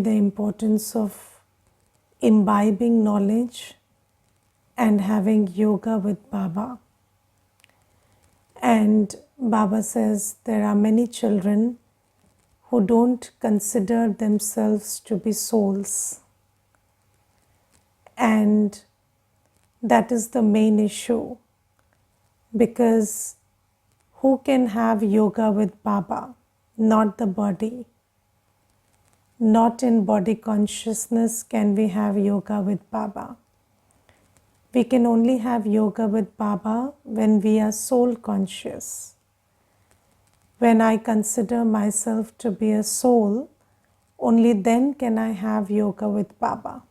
the importance of imbibing knowledge and having yoga with Baba. And Baba says there are many children who don't consider themselves to be souls. And that is the main issue, because who can have yoga with Baba? Not the body. Not in body consciousness can we have yoga with Baba. We can only have yoga with Baba when we are soul conscious. When I consider myself to be a soul, only then can I have yoga with Baba.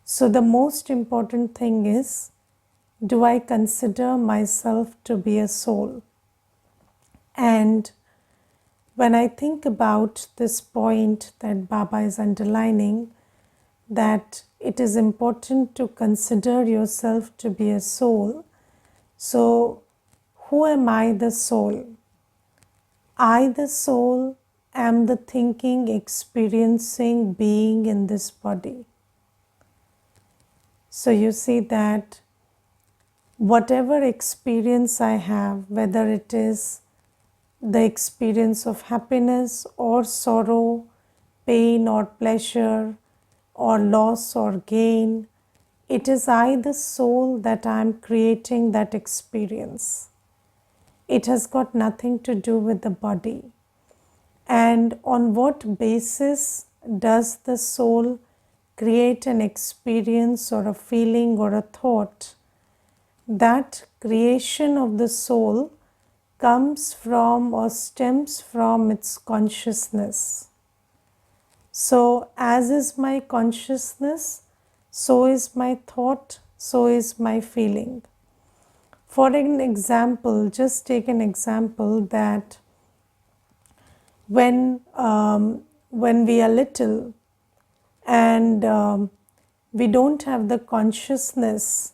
So the most important thing is, do I consider myself to be a soul? And when I think about this point that Baba is underlining, that it is important to consider yourself to be a soul. So, who am I, the soul? I, the soul, am the thinking, experiencing being in this body. So you see that whatever experience I have, whether it is the experience of happiness or sorrow, pain or pleasure, or loss or gain, it is I, the soul, that I am creating that experience. It has got nothing to do with the body. And on what basis does the soul create an experience or a feeling or a thought? That creation of the soul comes from or stems from its consciousness. So, as is my consciousness, so is my thought, so is my feeling. For an example, just take an example that when we are little and we don't have the consciousness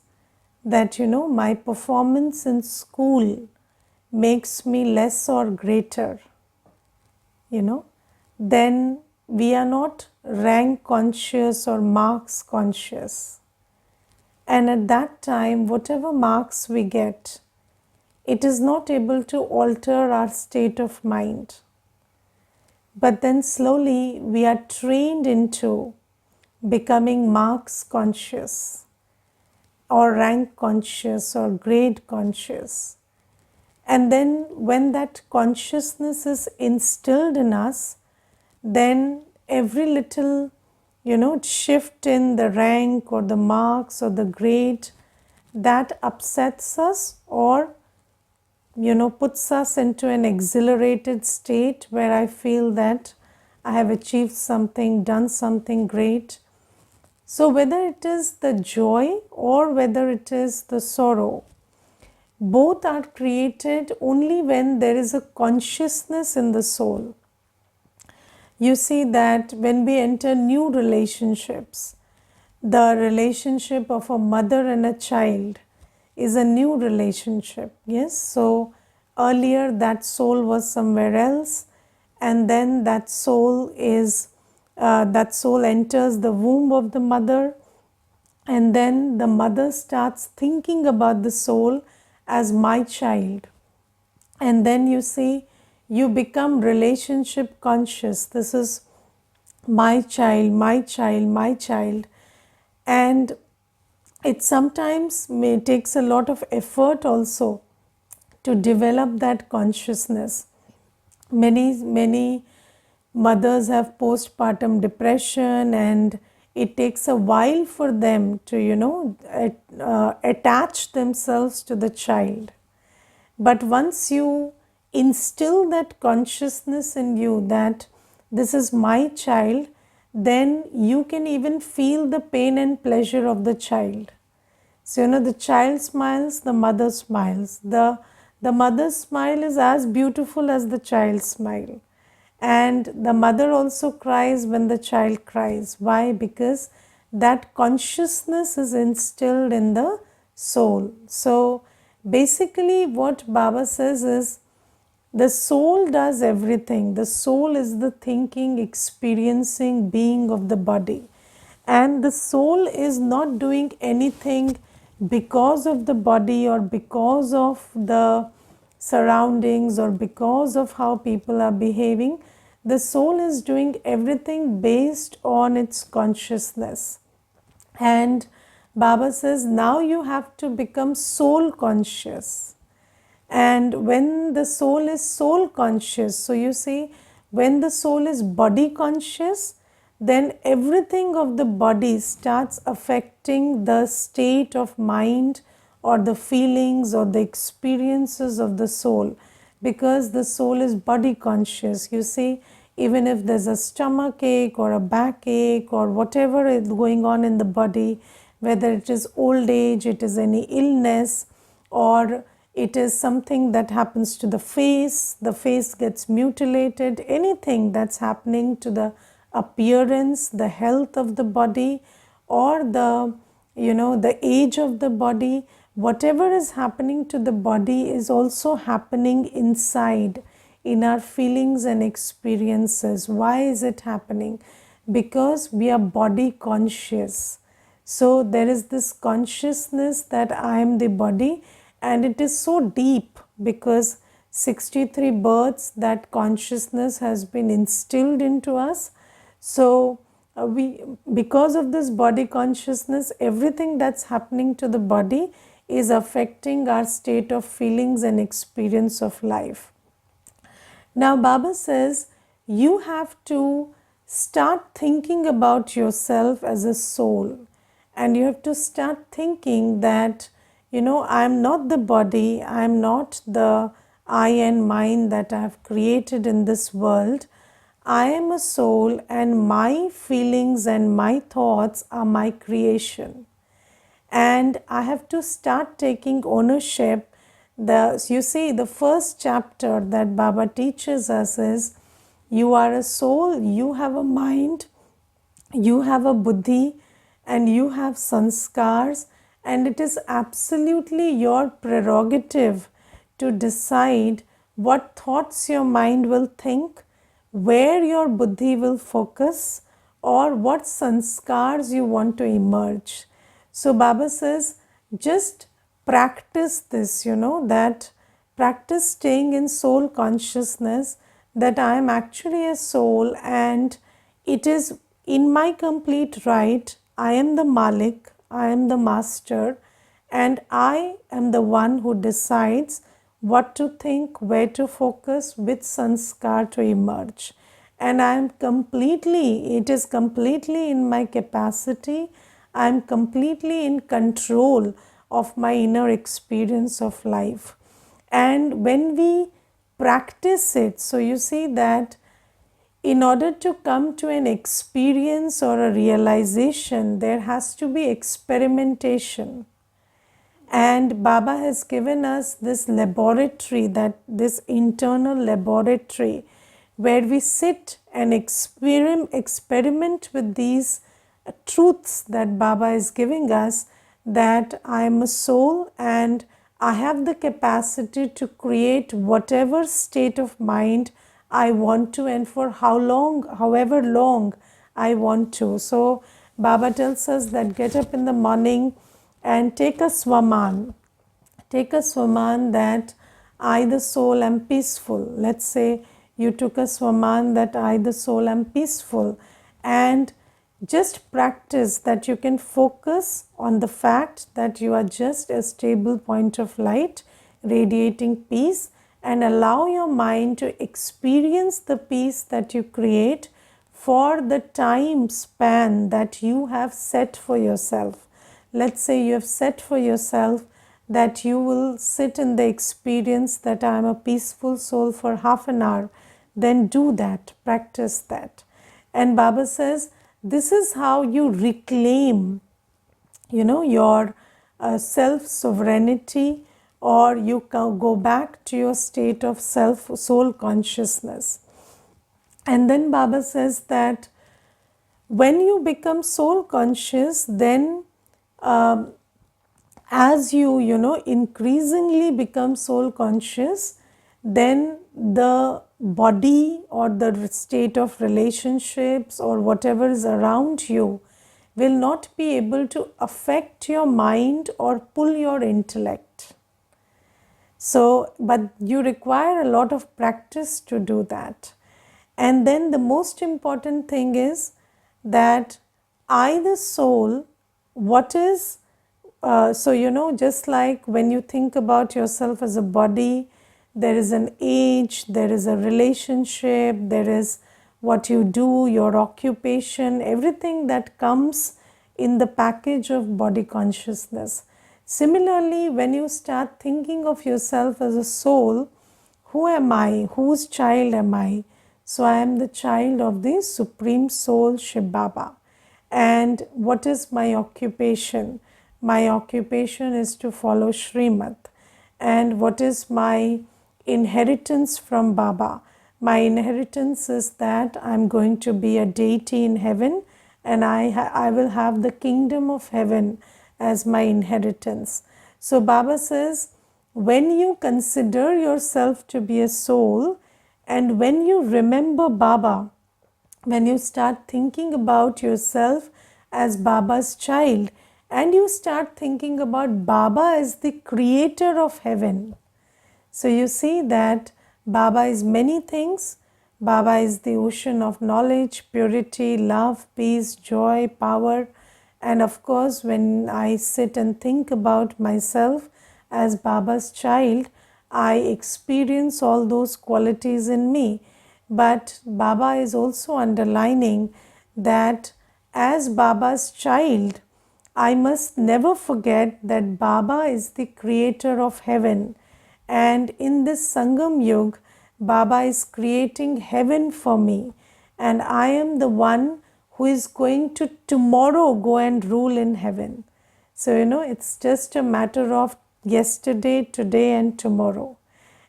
that, my performance in school makes me less or greater, then we are not rank conscious or marks conscious. And at that time, whatever marks we get, it is not able to alter our state of mind. But then slowly we are trained into becoming marks conscious or rank conscious or grade conscious. And then when that consciousness is instilled in us, then every little, shift in the rank or the marks or the grade, that upsets us or, puts us into an exhilarated state where I feel that I have achieved something, done something great. So whether it is the joy or whether it is the sorrow, both are created only when there is a consciousness in the soul. You see that when we enter new relationships, the relationship of a mother and a child is a new relationship. Yes, so earlier that soul was somewhere else, and then that soul enters the womb of the mother, and then the mother starts thinking about the soul as my child, and then you see you become relationship conscious. This is my child, my child, my child. And it sometimes takes a lot of effort also to develop that consciousness. Many mothers have postpartum depression, and it takes a while for them to, attach themselves to the child. But once you instill that consciousness in you that this is my child, then you can even feel the pain and pleasure of the child. So, the child smiles, the mother smiles. The mother's smile is as beautiful as the child's smile. And the mother also cries when the child cries. Why? Because that consciousness is instilled in the soul. So, basically what Baba says is, The soul does everything. The soul is the thinking, experiencing being of the body. And the soul is not doing anything because of the body or because of the surroundings or because of how people are behaving. The soul is doing everything based on its consciousness. And Baba says, now you have to become soul conscious. And when the soul is soul conscious, so you see, when the soul is body conscious, then everything of the body starts affecting the state of mind or the feelings or the experiences of the soul, because the soul is body conscious. You see, even if there's a stomach ache or a backache or whatever is going on in the body, whether it is old age, it is any illness, or it is something that happens to the face gets mutilated, anything that's happening to the appearance, the health of the body, or the age of the body, whatever is happening to the body is also happening inside in our feelings and experiences. Why is it happening? Because we are body conscious. So there is this consciousness that I am the body, and it is so deep because 63 births that consciousness has been instilled into us. So because of this body consciousness, everything that's happening to the body is affecting our state of feelings and experience of life. Now Baba says you have to start thinking about yourself as a soul, and you have to start thinking that, I am not the body, I am not the I and mind that I have created in this world. I am a soul, and my feelings and my thoughts are my creation. And I have to start taking ownership. You see, the first chapter that Baba teaches us is, you are a soul, you have a mind, you have a buddhi, and you have sanskars, and it is absolutely your prerogative to decide what thoughts your mind will think, where your buddhi will focus, or what sanskars you want to emerge. So Baba says, just practice this, that practice staying in soul consciousness, that I am actually a soul and it is in my complete right. I am the Malik, I am the master, and I am the one who decides what to think, where to focus, which sanskar to emerge. And it is completely in my capacity, I am completely in control of my inner experience of life. And when we practice it, so you see that in order to come to an experience or a realization, there has to be experimentation. And Baba has given us this laboratory, this internal laboratory, where we sit and experiment with these truths that Baba is giving us, that I am a soul and I have the capacity to create whatever state of mind I want to, and for however long I want to. So Baba tells us that get up in the morning and take a swaman. Take a swaman that I, the soul, am peaceful. Let's say you took a swaman that I, the soul, am peaceful, and just practice that you can focus on the fact that you are just a stable point of light radiating peace, and allow your mind to experience the peace that you create for the time span that you have set for yourself. Let's say you have set for yourself that you will sit in the experience that I am a peaceful soul for half an hour. Then do that, practice that. And Baba says, this is how you reclaim, your self-sovereignty, or you go back to your state of soul consciousness. And then Baba says that when you become soul conscious, then as you increasingly become soul conscious, then the body or the state of relationships or whatever is around you will not be able to affect your mind or pull your intellect. So, but you require a lot of practice to do that. And then the most important thing is that I, the soul, what is, just like when you think about yourself as a body, there is an age, there is a relationship, there is what you do, your occupation, everything that comes in the package of body consciousness. Similarly, when you start thinking of yourself as a soul, who am I? Whose child am I? So I am the child of the Supreme Soul Shiv Baba. And what is my occupation? My occupation is to follow Srimad. And what is my inheritance from Baba? My inheritance is that I'm going to be a deity in heaven, and I will have the kingdom of heaven as my inheritance. So Baba says, when you consider yourself to be a soul, and when you remember Baba, when you start thinking about yourself as Baba's child, and you start thinking about Baba as the creator of heaven. So you see that Baba is many things. Baba is the ocean of knowledge, purity, love, peace, joy, power. And of course, when I sit and think about myself as Baba's child, I experience all those qualities in me. But Baba is also underlining that as Baba's child, I must never forget that Baba is the creator of heaven. And in this Sangam Yug, Baba is creating heaven for me. And I am the one who is going to tomorrow go and rule in heaven. So, it's just a matter of yesterday, today, and tomorrow.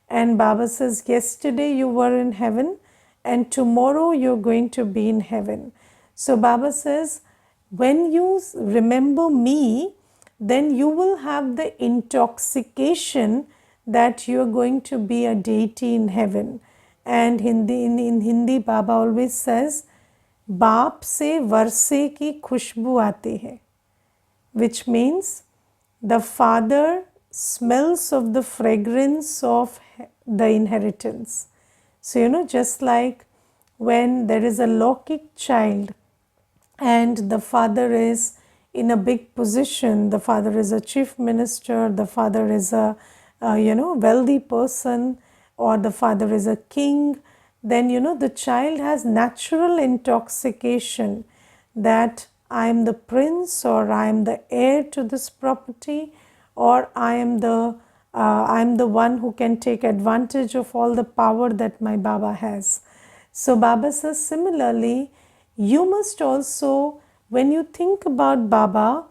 And Baba says, yesterday you were in heaven, and tomorrow you're going to be in heaven. So Baba says, when you remember me, then you will have the intoxication that you're going to be a deity in heaven. And in Hindi, Baba always says, बाप से वर्षे की खुशबू आती है, which means the father smells of the fragrance of the inheritance. So, just like when there is a Lokik child and the father is in a big position, the father is a chief minister, the father is a wealthy person, or the father is a king, then the child has natural intoxication that I am the prince, or I am the heir to this property, or I am the one who can take advantage of all the power that my Baba has. So Baba says, similarly, you must also, when you think about Baba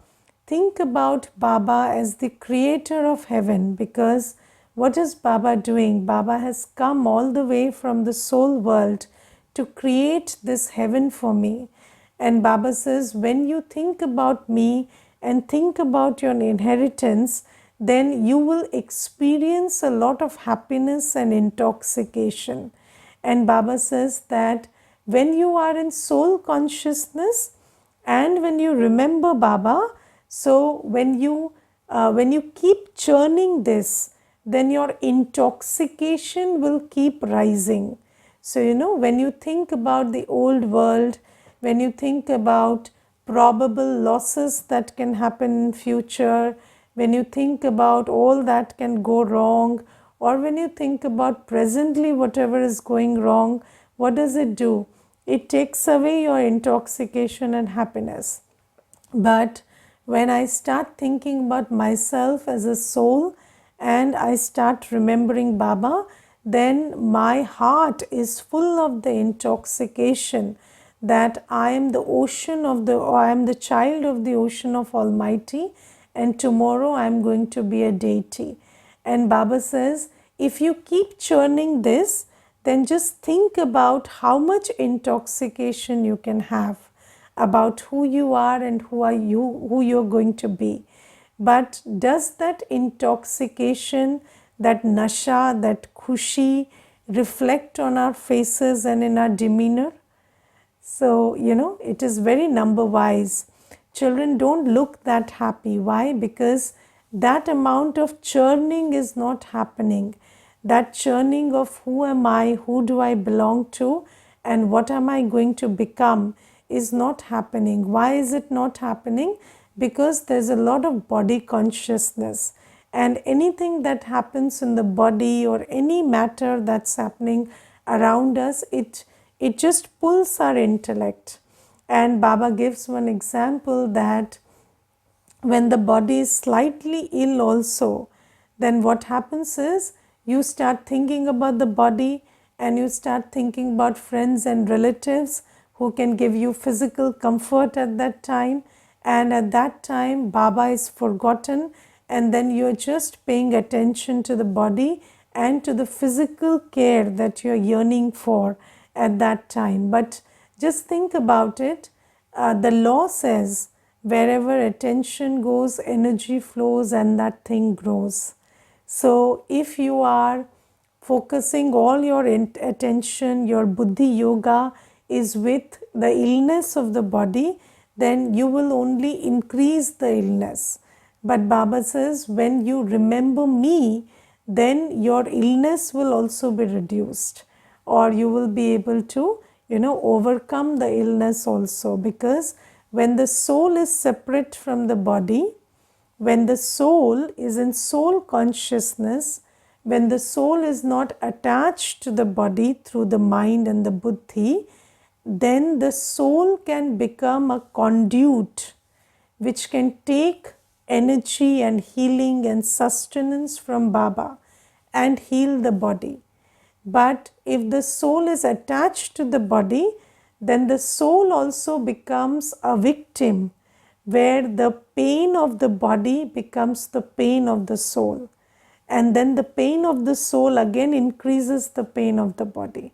as the creator of heaven, because what is Baba doing? Baba has come all the way from the soul world to create this heaven for me. And Baba says, when you think about me and think about your inheritance, then you will experience a lot of happiness and intoxication. And Baba says that when you are in soul consciousness and when you remember Baba, so when you keep churning this, then your intoxication will keep rising. So, when you think about the old world, when you think about probable losses that can happen in future, when you think about all that can go wrong, or when you think about presently whatever is going wrong, what does it do? It takes away your intoxication and happiness. But when I start thinking about myself as a soul and I start remembering Baba, then my heart is full of the intoxication that I am the I am the child of the ocean of Almighty, and tomorrow I am going to be a deity. And Baba says, if you keep churning this, then just think about how much intoxication you can have about who you are and who you're going to be. But does that intoxication that nasha, that khushi reflect on our faces and in our demeanor. So, it is very number wise. Children don't look that happy. Why? Because that amount of churning is not happening. That churning of who am I, who do I belong to, and what am I going to become is not happening. Why is it not happening? Because there's a lot of body consciousness, and anything that happens in the body or any matter that's happening around us, it just pulls our intellect. And Baba gives one example that when the body is slightly ill also, then what happens is you start thinking about the body, and you start thinking about friends and relatives who can give you physical comfort at that time, and at that time Baba is forgotten, and then you're just paying attention to the body and to the physical care that you're yearning for at that time. But just think about it. The law says wherever attention goes, energy flows and that thing grows. So if you are focusing all your attention, your buddhi yoga is with the illness of the body, then you will only increase the illness. But Baba says, when you remember me, then your illness will also be reduced, or you will be able to, overcome the illness also. Because when the soul is separate from the body, when the soul is in soul consciousness, when the soul is not attached to the body through the mind and the buddhi, then the soul can become a conduit which can take energy and healing and sustenance from Baba and heal the body. But if the soul is attached to the body, then the soul also becomes a victim, where the pain of the body becomes the pain of the soul. And then the pain of the soul again increases the pain of the body.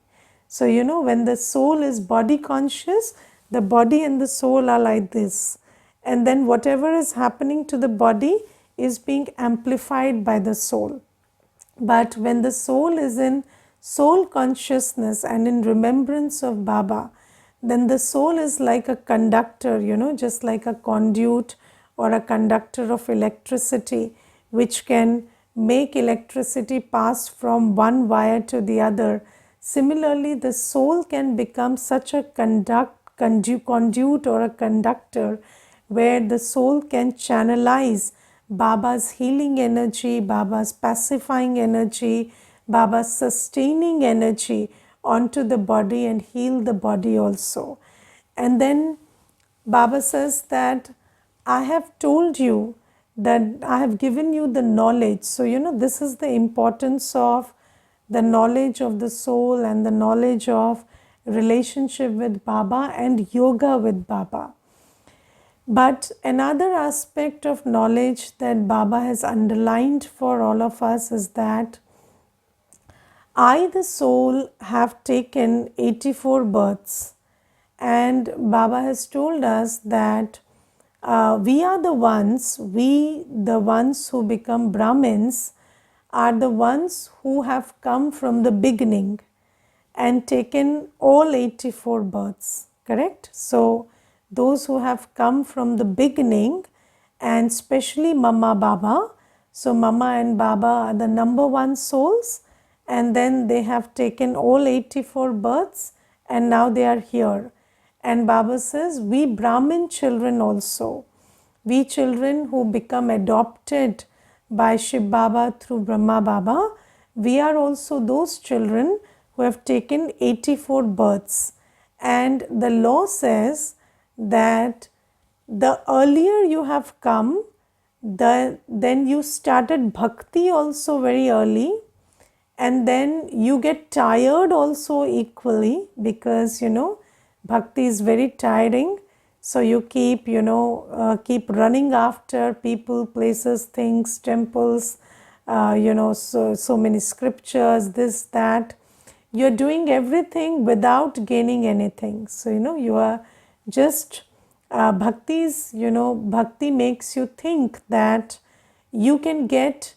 So, when the soul is body conscious, the body and the soul are like this. And then whatever is happening to the body is being amplified by the soul. But when the soul is in soul consciousness and in remembrance of Baba, then the soul is like a conductor, just like a conduit or a conductor of electricity, which can make electricity pass from one wire to the other. Similarly, the soul can become such a conduit or a conductor, where the soul can channelize Baba's healing energy, Baba's pacifying energy, Baba's sustaining energy onto the body and heal the body also. And then Baba says that I have told you that I have given you the knowledge. So, this is the importance of the knowledge of the soul and the knowledge of relationship with Baba and yoga with Baba. But another aspect of knowledge that Baba has underlined for all of us is that I, the soul, have taken 84 births, and Baba has told us that we are the ones who become Brahmins, are the ones who have come from the beginning and taken all 84 births, correct? So, those who have come from the beginning, and especially Mama Baba, so Mama and Baba are the number one souls, and then they have taken all 84 births and now they are here. And Baba says, we Brahmin children also, we children who become adopted by Shiv Baba through Brahma Baba, we are also those children who have taken 84 births. And the law says that the earlier you have come, then you started bhakti also very early, and then you get tired also equally, because bhakti is very tiring. So you keep keep running after people, places, things, temples, so many scriptures, this, that. You're doing everything without gaining anything. So you are just bhakti makes you think that you can get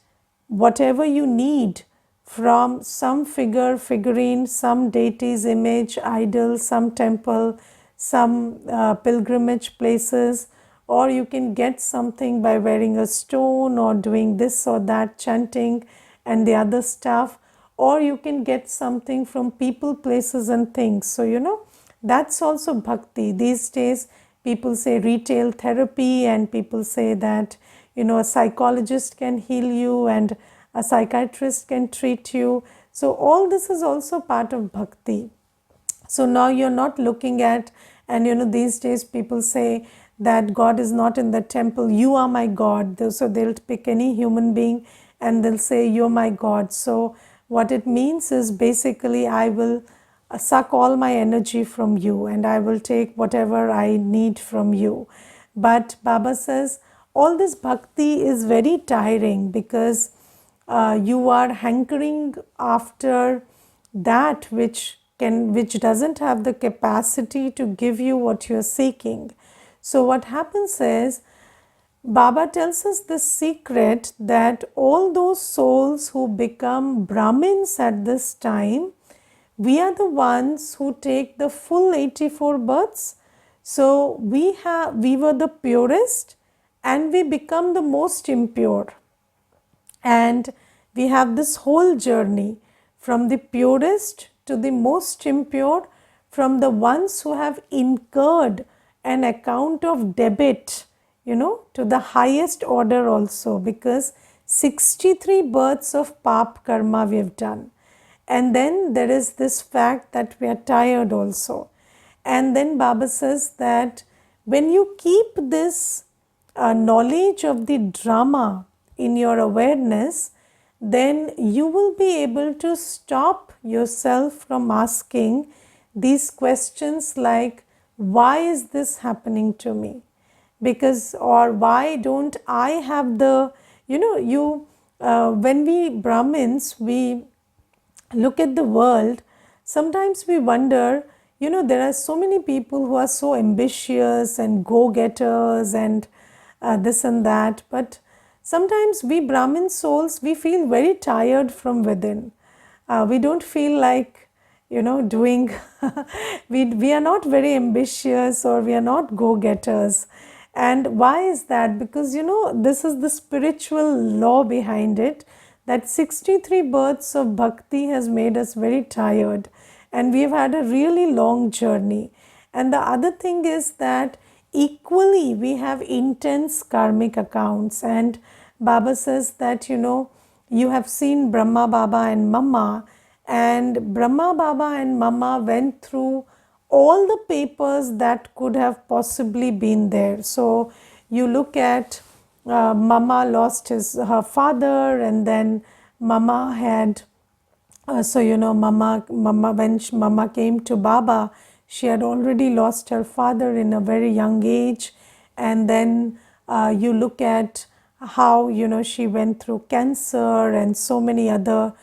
whatever you need from some figure, figurine, some deity's image, idol, some temple, some pilgrimage places, or you can get something by wearing a stone or doing this or that, chanting and the other stuff, or you can get something from people, places and things. So, that's also bhakti. These days, people say retail therapy, and people say that, a psychologist can heal you and a psychiatrist can treat you. So, all this is also part of bhakti. So now you're not looking at, and these days people say that God is not in the temple, you are my God. So they'll pick any human being and they'll say, you're my God. So what it means is basically, I will suck all my energy from you and I will take whatever I need from you. But Baba says, all this bhakti is very tiring, because you are hankering after that which doesn't have the capacity to give you what you're seeking. So what happens is, Baba tells us the secret that all those souls who become Brahmins at this time, we are the ones who take the full 84 births. So we were the purest and we become the most impure. And we have this whole journey from the purest to the most impure, from the ones who have incurred an account of debit, to the highest order also, because 63 births of pap karma we have done. And then there is this fact that we are tired also. And then Baba says that when you keep this knowledge of the drama in your awareness, then you will be able to stop yourself from asking these questions like, why is this happening to me? Because, or why don't I have the, when we Brahmins, we look at the world, sometimes we wonder, there are so many people who are so ambitious and go-getters and this and that, but sometimes we Brahmin souls, we feel very tired from within. We don't feel like, doing, we are not very ambitious, or we are not go-getters. And why is that? Because, this is the spiritual law behind it, that 63 births of bhakti has made us very tired, and we have had a really long journey. And the other thing is that equally we have intense karmic accounts, and Baba says that, you have seen Brahma Baba and Mama, and Brahma Baba and Mama went through all the papers that could have possibly been there. So you look at Mama lost her father, and then Mama had, Mama when Mama came to Baba, she had already lost her father in a very young age. And then you look at how, she went through cancer and so many other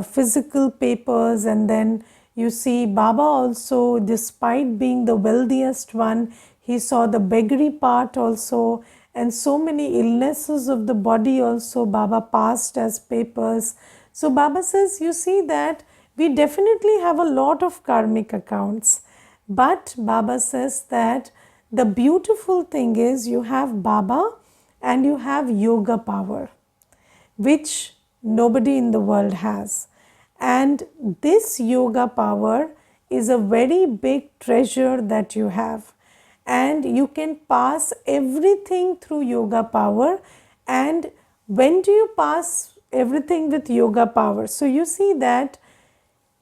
physical papers. And then you see Baba also, despite being the wealthiest one, he saw the beggary part also, and so many illnesses of the body also Baba passed as papers. So Baba says, you see that we definitely have a lot of karmic accounts, but Baba says that the beautiful thing is, you have Baba and you have yoga power, which nobody in the world has. And this yoga power is a very big treasure that you have. And you can pass everything through yoga power. And when do you pass everything with yoga power? So you see that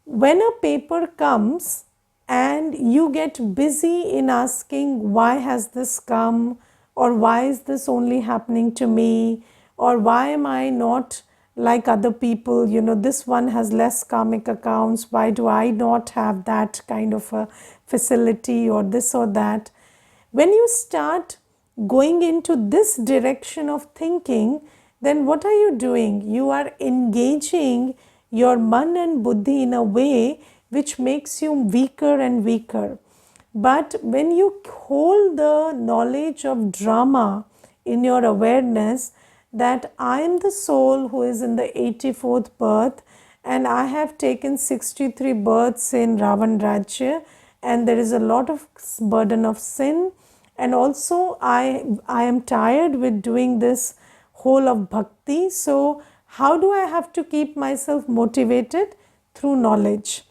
when a paper comes and you get busy in asking, why has this come, or why is this only happening to me, or why am I not like other people, this one has less karmic accounts, why do I not have that kind of a facility, or this or that. When you start going into this direction of thinking, then what are you doing? You are engaging your man and buddhi in a way which makes you weaker and weaker. But when you hold the knowledge of drama in your awareness, that I am the soul who is in the 84th birth, and I have taken 63 births in Ravan Rajya, and there is a lot of burden of sin, and also I am tired with doing this whole of bhakti. So how do I have to keep myself motivated? Through knowledge.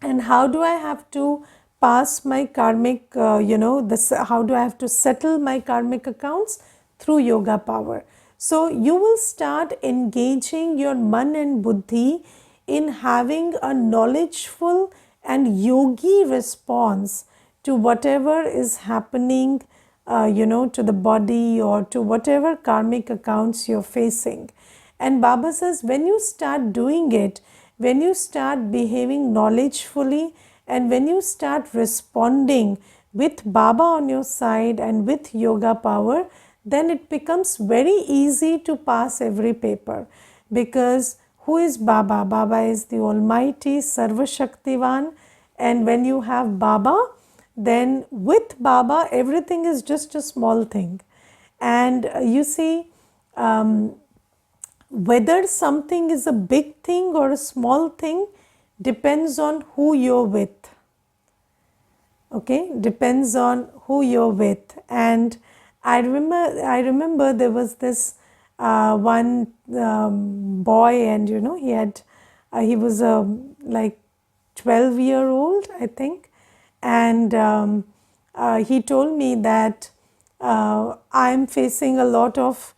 And how do I have to pass my karmic, how do I have to settle my karmic accounts? Through yoga power. So you will start engaging your man and buddhi in having a knowledgeful and yogi response to whatever is happening, to the body or to whatever karmic accounts you're facing. And Baba says, when you start doing it, when you start behaving knowledgefully, and when you start responding with Baba on your side and with yoga power, then it becomes very easy to pass every paper. Because who is Baba? Baba is the Almighty, Sarva Shaktivan. And when you have Baba, then with Baba, everything is just a small thing. And you see, whether something is a big thing or a small thing depends on who you're with. Okay, depends on who you're with. And I remember there was this one boy, and he was like 12-year-old, I think, and he told me that I'm facing a lot of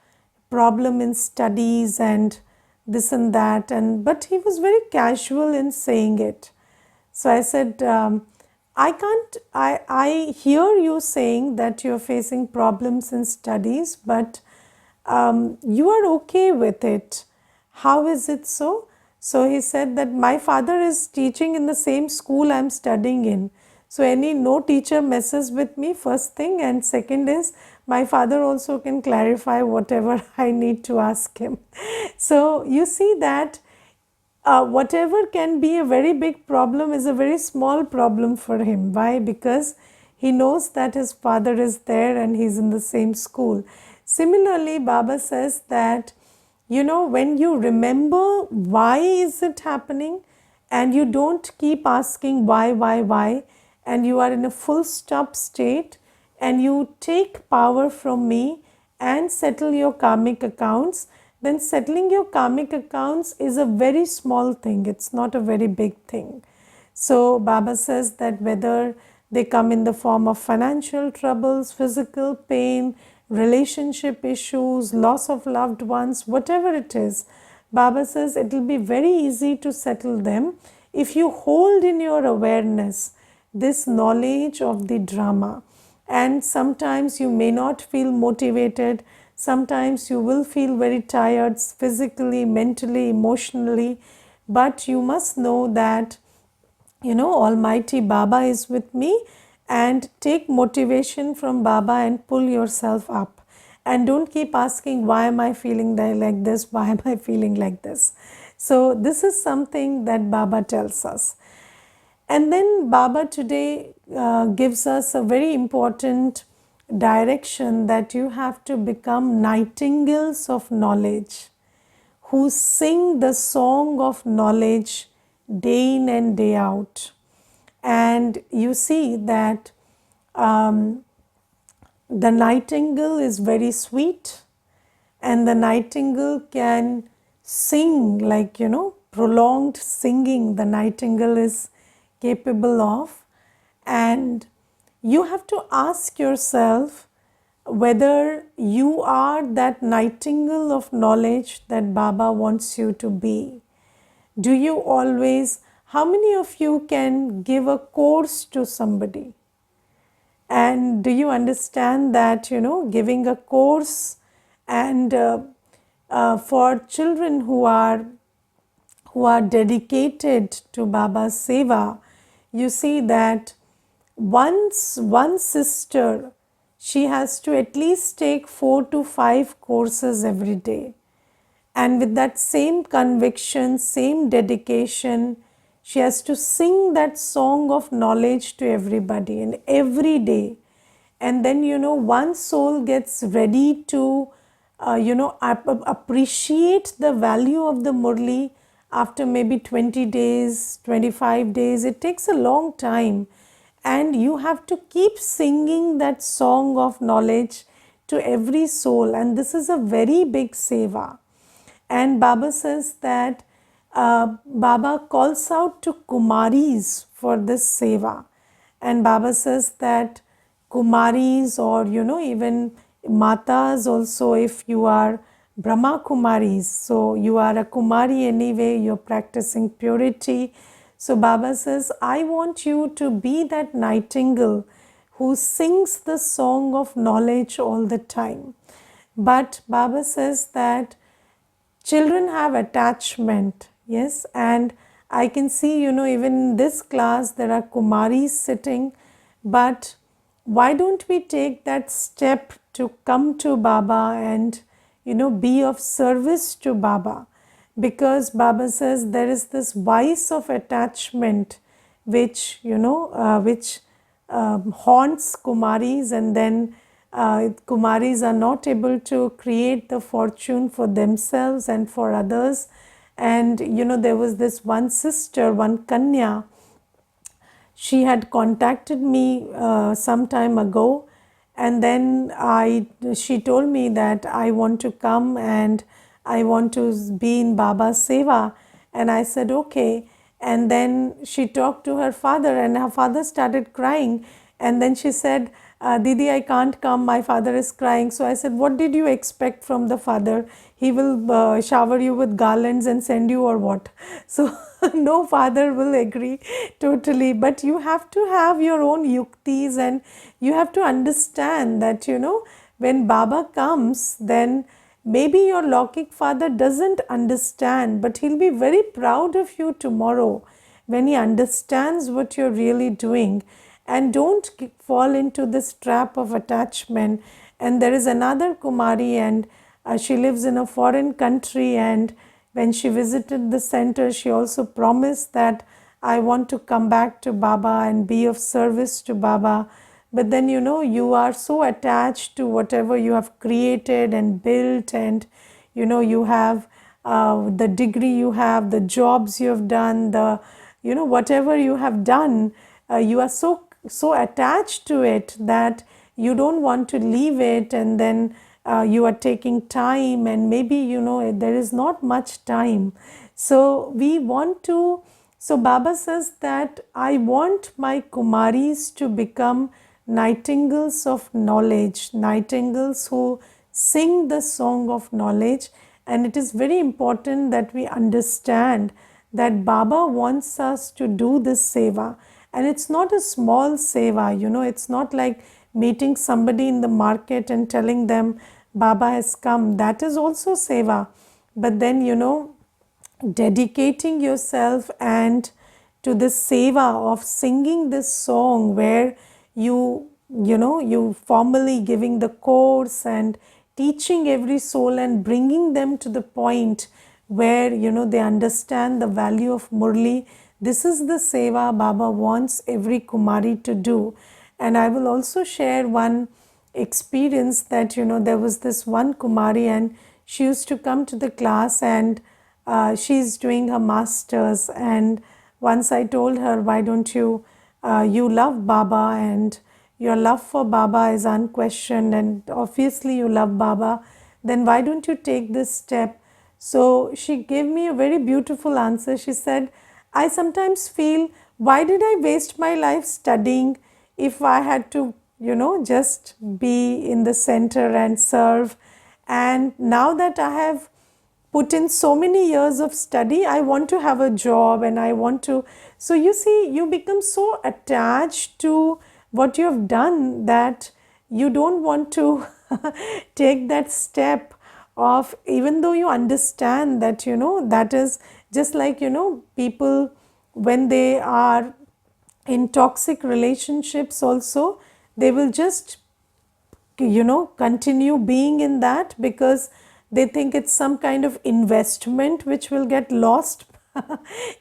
problem in studies and this and that, but he was very casual in saying it. So I said, I hear you saying that you're facing problems in studies, but you are okay with it. How is it so? So he said that my father is teaching in the same school I'm studying in. So no teacher messes with me, first thing, and second is my father also can clarify whatever I need to ask him. So you see that whatever can be a very big problem is a very small problem for him. Why? Because he knows that his father is there and he's in the same school. Similarly, Baba says that, when you remember why is it happening, and you don't keep asking why, and you are in a full stop state, and you take power from me and settle your karmic accounts, then settling your karmic accounts is a very small thing. It's not a very big thing. So Baba says that whether they come in the form of financial troubles, physical pain, relationship issues, loss of loved ones, whatever it is, Baba says it will be very easy to settle them if you hold in your awareness this knowledge of the drama. And sometimes you may not feel motivated, sometimes you will feel very tired physically, mentally, emotionally, but you must know that Almighty Baba is with me, and take motivation from Baba and pull yourself up. And don't keep asking, why am I feeling like this? Why am I feeling like this? So this is something that Baba tells us. And then Baba today gives us a very important direction that you have to become nightingales of knowledge, who sing the song of knowledge day in and day out. And you see that the nightingale is very sweet, and the nightingale can sing like, prolonged singing the nightingale is capable of. And you have to ask yourself whether you are that nightingale of knowledge that Baba wants you to be. Do you always, how many of you can give a course to somebody? And do you understand that, giving a course, and for children who are dedicated to Baba's seva, you see that once one sister, she has to at least take 4 to 5 courses every day. And with that same conviction, same dedication, she has to sing that song of knowledge to everybody and every day. And then, one soul gets ready to appreciate the value of the Murli after maybe 20 days, 25 days. It takes a long time, and you have to keep singing that song of knowledge to every soul, and this is a very big seva. And Baba says that Baba calls out to Kumaris for this seva. And Baba says that Kumaris, or even Matas also, if you are Brahma Kumaris, so you are a Kumari anyway, you're practicing purity. So Baba says, I want you to be that nightingale who sings the song of knowledge all the time. But Baba says that children have attachment, yes, and I can see, even in this class there are Kumaris sitting, but why don't we take that step to come to Baba and, be of service to Baba? Because Baba says there is this vice of attachment which, haunts Kumaris, and then Kumaris are not able to create the fortune for themselves and for others. And there was this one sister, one Kanya, she had contacted me some time ago, and then she told me that I want to come and I want to be in Baba's seva. And I said okay. And then she talked to her father, and her father started crying. And then she said, Didi, I can't come, my father is crying. So I said, what did you expect from the father? He will shower you with garlands and send you, or what? So no father will agree totally. But you have to have your own yuktis, and you have to understand that, when Baba comes, then maybe your Lokik father doesn't understand, but he'll be very proud of you tomorrow when he understands what you're really doing. And don't fall into this trap of attachment. And there is another Kumari, and she lives in a foreign country, and when she visited the center, she also promised that I want to come back to Baba and be of service to Baba. But then, you are so attached to whatever you have created and built, and you have the degree you have, the jobs you have done, the whatever you have done, you are so attached to it that you don't want to leave it. And then you are taking time, and maybe there is not much time. So we want to, so Baba says that I want my Kumaris to become nightingales of knowledge, nightingales who sing the song of knowledge. And it is very important that we understand that Baba wants us to do this seva. And it's not a small seva, it's not like meeting somebody in the market and telling them Baba has come. That is also seva. But then, dedicating yourself and to this seva of singing this song, where you formally giving the course and teaching every soul and bringing them to the point where they understand the value of Murli. This is the seva Baba wants every Kumari to do. And I will also share one experience that there was this one Kumari, and she used to come to the class, and she's doing her masters. And once I told her, why don't you love Baba, and your love for Baba is unquestioned, and obviously you love Baba, then why don't you take this step? So she gave me a very beautiful answer. She said, I sometimes feel, why did I waste my life studying if I had to, just be in the center and serve? And now that I have put in so many years of study, I want to have a job, and I want to. So you see, you become so attached to what you have done that you don't want to take that step of, even though you understand that, that is just like, people when they are in toxic relationships also, they will just, continue being in that because they think it's some kind of investment which will get lost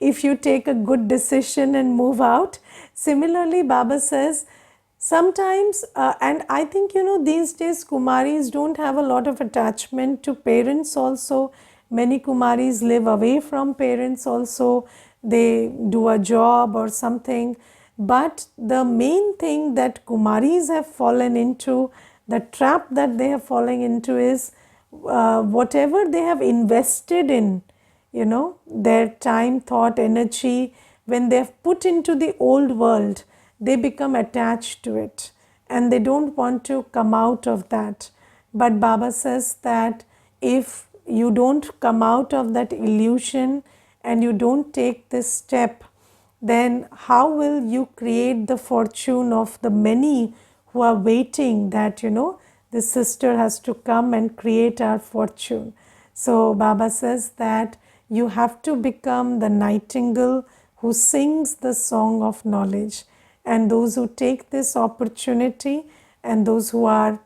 if you take a good decision and move out. Similarly, Baba says, Sometimes, and I think, these days Kumaris don't have a lot of attachment to parents also. Many Kumaris live away from parents also. They do a job or something. But the main thing that Kumaris have fallen into, the trap that they have fallen into is whatever they have invested in, their time, thought, energy, when they have put into the old world, they become attached to it and they don't want to come out of that. But Baba says that if you don't come out of that illusion and you don't take this step, then how will you create the fortune of the many who are waiting that, this sister has to come and create our fortune? So Baba says that you have to become the nightingale who sings the song of knowledge. And those who take this opportunity and those who are,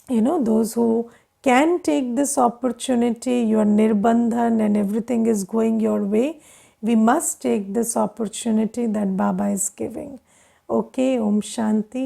those who can take this opportunity, your nirbandhan and everything is going your way, we must take this opportunity that Baba is giving. Okay, Om Shanti.